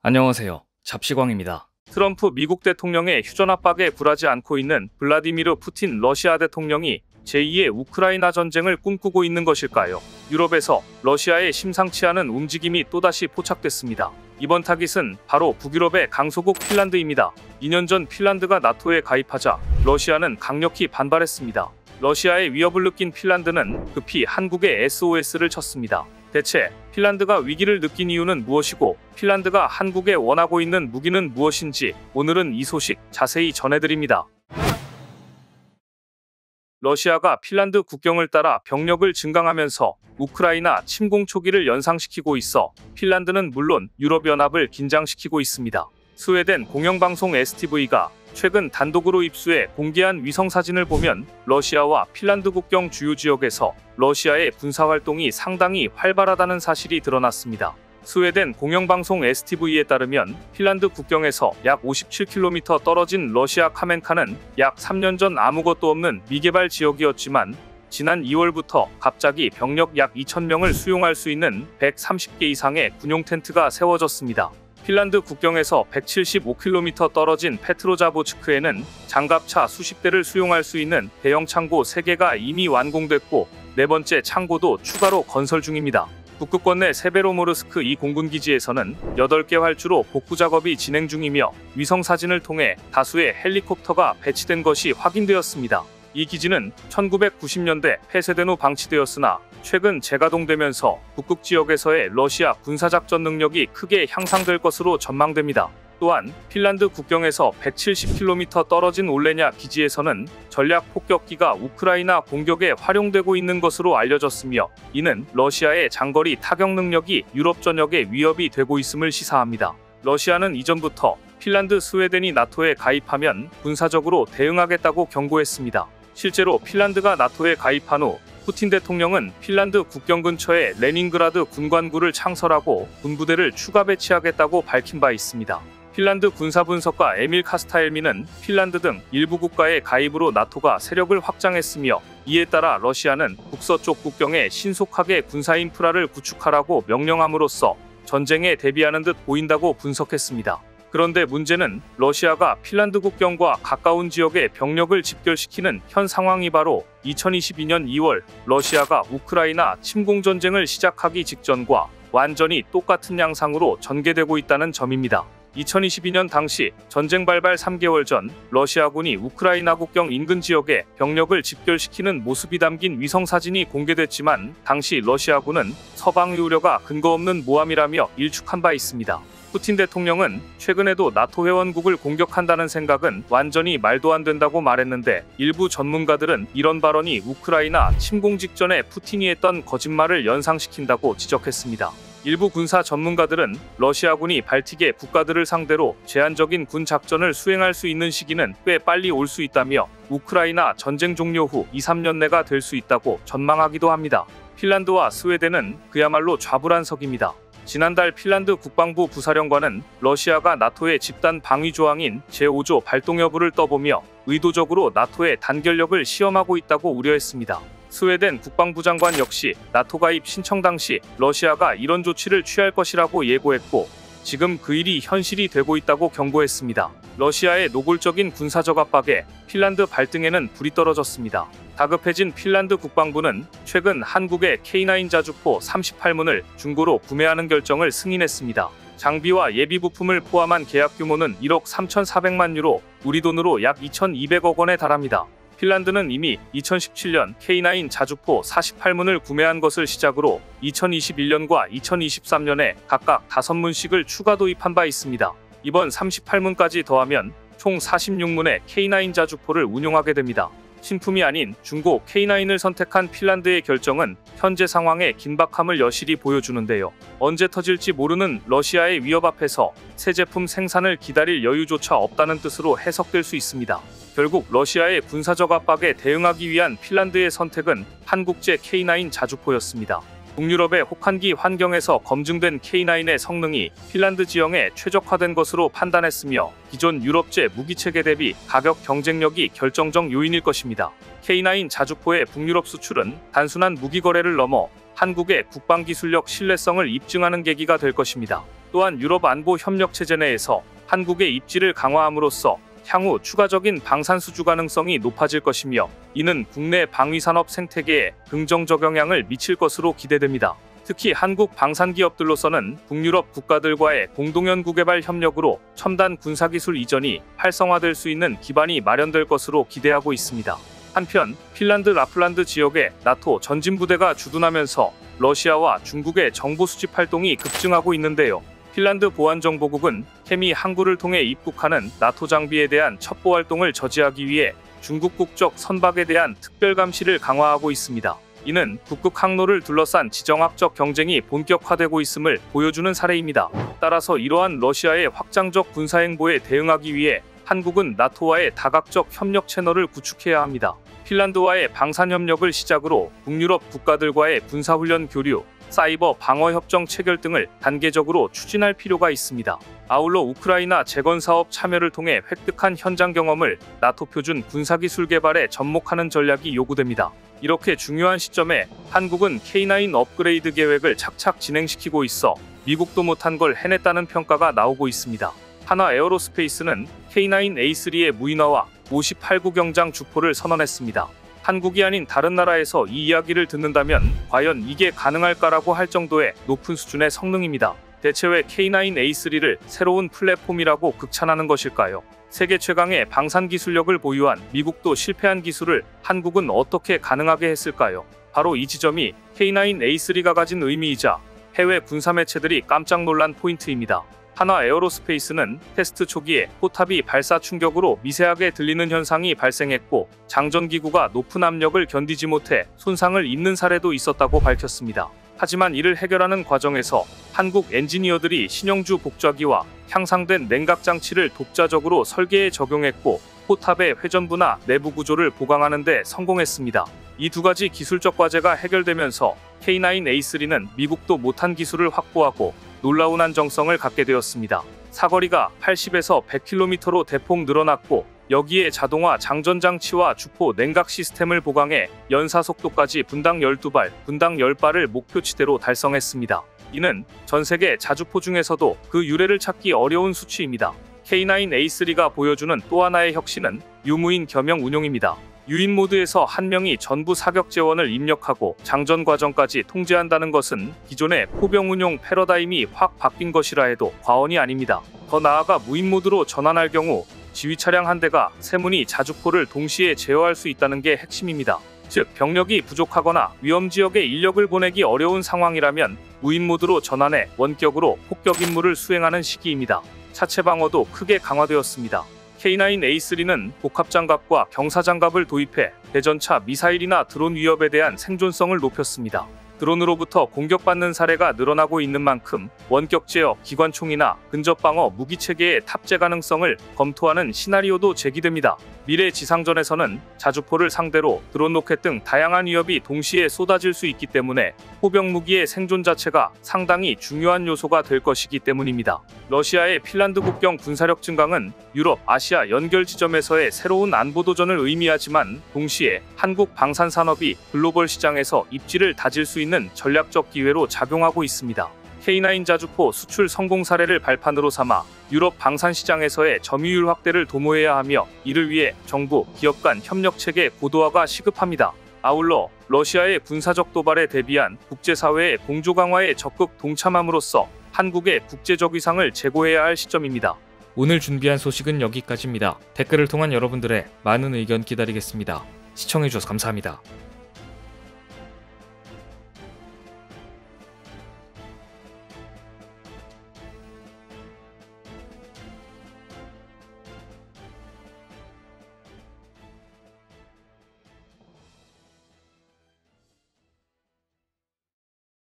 안녕하세요. 잡시광입니다. 트럼프 미국 대통령의 휴전 압박에 굴하지 않고 있는 블라디미르 푸틴 러시아 대통령이 제2의 우크라이나 전쟁을 꿈꾸고 있는 것일까요? 유럽에서 러시아의 심상치 않은 움직임이 또다시 포착됐습니다. 이번 타깃은 바로 북유럽의 강소국 핀란드입니다. 2년 전 핀란드가 나토에 가입하자 러시아는 강력히 반발했습니다. 러시아의 위협을 느낀 핀란드는 급히 한국에 SOS를 쳤습니다. 대체 핀란드가 위기를 느낀 이유는 무엇이고 핀란드가 한국에 원하고 있는 무기는 무엇인지 오늘은 이 소식 자세히 전해드립니다. 러시아가 핀란드 국경을 따라 병력을 증강하면서 우크라이나 침공 초기를 연상시키고 있어 핀란드는 물론 유럽연합을 긴장시키고 있습니다. 스웨덴 공영방송 STV가 최근 단독으로 입수해 공개한 위성사진을 보면 러시아와 핀란드 국경 주요 지역에서 러시아의 군사활동이 상당히 활발하다는 사실이 드러났습니다. 스웨덴 공영방송 STV에 따르면 핀란드 국경에서 약 57km 떨어진 러시아 카멘카는 약 3년 전 아무것도 없는 미개발 지역이었지만 지난 2월부터 갑자기 병력 약 2,000명을 수용할 수 있는 130개 이상의 군용 텐트가 세워졌습니다. 핀란드 국경에서 175km 떨어진 페트로자보츠크에는 장갑차 수십 대를 수용할 수 있는 대형 창고 3개가 이미 완공됐고 네 번째 창고도 추가로 건설 중입니다. 북극권 내 세베로모르스크 2 공군기지에서는 8개 활주로 복구 작업이 진행 중이며 위성사진을 통해 다수의 헬리콥터가 배치된 것이 확인되었습니다. 이 기지는 1990년대 폐쇄된 후 방치되었으나 최근 재가동되면서 북극 지역에서의 러시아 군사작전 능력이 크게 향상될 것으로 전망됩니다. 또한 핀란드 국경에서 170km 떨어진 올레냐 기지에서는 전략 폭격기가 우크라이나 공격에 활용되고 있는 것으로 알려졌으며 이는 러시아의 장거리 타격 능력이 유럽 전역에 위협이 되고 있음을 시사합니다. 러시아는 이전부터 핀란드, 스웨덴이 나토에 가입하면 군사적으로 대응하겠다고 경고했습니다. 실제로 핀란드가 나토에 가입한 후 푸틴 대통령은 핀란드 국경 근처에 레닌그라드 군관구를 창설하고 군부대를 추가 배치하겠다고 밝힌 바 있습니다. 핀란드 군사분석가 에밀 카스타엘미는 핀란드 등 일부 국가의 가입으로 나토가 세력을 확장했으며 이에 따라 러시아는 북서쪽 국경에 신속하게 군사 인프라를 구축하라고 명령함으로써 전쟁에 대비하는 듯 보인다고 분석했습니다. 그런데 문제는 러시아가 핀란드 국경과 가까운 지역에 병력을 집결시키는 현 상황이 바로 2022년 2월 러시아가 우크라이나 침공전쟁을 시작하기 직전과 완전히 똑같은 양상으로 전개되고 있다는 점입니다. 2022년 당시 전쟁 발발 3개월 전 러시아군이 우크라이나 국경 인근 지역에 병력을 집결시키는 모습이 담긴 위성사진이 공개됐지만 당시 러시아군은 서방의 우려가 근거 없는 모함이라며 일축한 바 있습니다. 푸틴 대통령은 최근에도 나토 회원국을 공격한다는 생각은 완전히 말도 안 된다고 말했는데 일부 전문가들은 이런 발언이 우크라이나 침공 직전에 푸틴이 했던 거짓말을 연상시킨다고 지적했습니다. 일부 군사 전문가들은 러시아군이 발틱의 국가들을 상대로 제한적인 군 작전을 수행할 수 있는 시기는 꽤 빨리 올 수 있다며 우크라이나 전쟁 종료 후 2-3년 내가 될 수 있다고 전망하기도 합니다. 핀란드와 스웨덴은 그야말로 좌불안석입니다. 지난달 핀란드 국방부 부사령관은 러시아가 나토의 집단 방위 조항인 제5조 발동 여부를 떠보며 의도적으로 나토의 단결력을 시험하고 있다고 우려했습니다. 스웨덴 국방부 장관 역시 나토 가입 신청 당시 러시아가 이런 조치를 취할 것이라고 예고했고 지금 그 일이 현실이 되고 있다고 경고했습니다. 러시아의 노골적인 군사적 압박에 핀란드 발등에는 불이 떨어졌습니다. 다급해진 핀란드 국방부는 최근 한국의 K9 자주포 38문을 중고로 구매하는 결정을 승인했습니다. 장비와 예비 부품을 포함한 계약 규모는 1억 3,400만 유로, 우리 돈으로 약 2,200억 원에 달합니다. 핀란드는 이미 2017년 K9 자주포 48문을 구매한 것을 시작으로 2021년과 2023년에 각각 5문씩을 추가 도입한 바 있습니다. 이번 38문까지 더하면 총 46문의 K9 자주포를 운용하게 됩니다. 신품이 아닌 중고 K9을 선택한 핀란드의 결정은 현재 상황의 긴박함을 여실히 보여주는데요. 언제 터질지 모르는 러시아의 위협 앞에서 새 제품 생산을 기다릴 여유조차 없다는 뜻으로 해석될 수 있습니다. 결국 러시아의 군사적 압박에 대응하기 위한 핀란드의 선택은 한국제 K9 자주포였습니다. 북유럽의 혹한기 환경에서 검증된 K9의 성능이 핀란드 지형에 최적화된 것으로 판단했으며 기존 유럽제 무기체계 대비 가격 경쟁력이 결정적 요인일 것입니다. K9 자주포의 북유럽 수출은 단순한 무기 거래를 넘어 한국의 국방기술력 신뢰성을 입증하는 계기가 될 것입니다. 또한 유럽 안보 협력 체제 내에서 한국의 입지를 강화함으로써 향후 추가적인 방산 수주 가능성이 높아질 것이며 이는 국내 방위산업 생태계에 긍정적 영향을 미칠 것으로 기대됩니다. 특히 한국 방산기업들로서는 북유럽 국가들과의 공동연구 개발 협력으로 첨단 군사기술 이전이 활성화될 수 있는 기반이 마련될 것으로 기대하고 있습니다. 한편 핀란드 라플란드 지역에 나토 전진부대가 주둔하면서 러시아와 중국의 정보 수집 활동이 급증하고 있는데요. 핀란드 보안정보국은 케미 항구를 통해 입국하는 나토 장비에 대한 첩보 활동을 저지하기 위해 중국 국적 선박에 대한 특별 감시를 강화하고 있습니다. 이는 북극 항로를 둘러싼 지정학적 경쟁이 본격화되고 있음을 보여주는 사례입니다. 따라서 이러한 러시아의 확장적 군사행보에 대응하기 위해 한국은 나토와의 다각적 협력 채널을 구축해야 합니다. 핀란드와의 방산협력을 시작으로 북유럽 국가들과의 군사훈련 교류, 사이버 방어협정 체결 등을 단계적으로 추진할 필요가 있습니다. 아울러 우크라이나 재건사업 참여를 통해 획득한 현장 경험을 나토 표준 군사기술 개발에 접목하는 전략이 요구됩니다. 이렇게 중요한 시점에 한국은 K9 업그레이드 계획을 착착 진행시키고 있어 미국도 못한 걸 해냈다는 평가가 나오고 있습니다. 한화 에어로스페이스는 K9A3의 무인화와 58구 경장 주포를 선언했습니다. 한국이 아닌 다른 나라에서 이 이야기를 듣는다면 과연 이게 가능할까라고 할 정도의 높은 수준의 성능입니다. 대체 왜 K9A3를 새로운 플랫폼이라고 극찬하는 것일까요? 세계 최강의 방산 기술력을 보유한 미국도 실패한 기술을 한국은 어떻게 가능하게 했을까요? 바로 이 지점이 K9A3가 가진 의미이자 해외 군사 매체들이 깜짝 놀란 포인트입니다. 한화 에어로스페이스는 테스트 초기에 포탑이 발사 충격으로 미세하게 들리는 현상이 발생했고 장전기구가 높은 압력을 견디지 못해 손상을 입는 사례도 있었다고 밝혔습니다. 하지만 이를 해결하는 과정에서 한국 엔지니어들이 신형주 복좌기와 향상된 냉각 장치를 독자적으로 설계에 적용했고 포탑의 회전부나 내부 구조를 보강하는 데 성공했습니다. 이 두 가지 기술적 과제가 해결되면서 K9A3는 미국도 못한 기술을 확보하고 놀라운 안정성을 갖게 되었습니다. 사거리가 80에서 100km로 대폭 늘어났고 여기에 자동화 장전장치와 주포 냉각 시스템을 보강해 연사속도까지 분당 12발, 분당 10발을 목표치대로 달성했습니다. 이는 전세계 자주포 중에서도 그 유래를 찾기 어려운 수치입니다. K9A3가 보여주는 또 하나의 혁신은 유무인 겸용 운용입니다. 유인 모드에서 한 명이 전부 사격 재원을 입력하고 장전 과정까지 통제한다는 것은 기존의 포병 운용 패러다임이 확 바뀐 것이라 해도 과언이 아닙니다. 더 나아가 무인 모드로 전환할 경우 지휘 차량 한 대가 세문이 자주포를 동시에 제어할 수 있다는 게 핵심입니다. 즉 병력이 부족하거나 위험 지역에 인력을 보내기 어려운 상황이라면 무인 모드로 전환해 원격으로 폭격 임무를 수행하는 시기입니다. 차체 방어도 크게 강화되었습니다. K9A3는 복합장갑과 경사장갑을 도입해 대전차 미사일이나 드론 위협에 대한 생존성을 높였습니다. 드론으로부터 공격받는 사례가 늘어나고 있는 만큼 원격 제어, 기관총이나 근접방어 무기체계의 탑재 가능성을 검토하는 시나리오도 제기됩니다. 미래 지상전에서는 자주포를 상대로 드론 로켓 등 다양한 위협이 동시에 쏟아질 수 있기 때문에 포병 무기의 생존 자체가 상당히 중요한 요소가 될 것이기 때문입니다. 러시아의 핀란드 국경 군사력 증강은 유럽, 아시아 연결 지점에서의 새로운 안보 도전을 의미하지만 동시에 한국 방산 산업이 글로벌 시장에서 입지를 다질 수 있는 전략적 기회로 작용하고 있습니다. K9 자주포 수출 성공 사례를 발판으로 삼아 유럽 방산 시장에서의 점유율 확대를 도모해야 하며 이를 위해 정부, 기업 간 협력 체계 고도화가 시급합니다. 아울러 러시아의 군사적 도발에 대비한 국제사회의 공조 강화에 적극 동참함으로써 한국의 국제적 위상을 제고해야 할 시점입니다. 오늘 준비한 소식은 여기까지입니다. 댓글을 통한 여러분들의 많은 의견 기다리겠습니다. 시청해주셔서 감사합니다.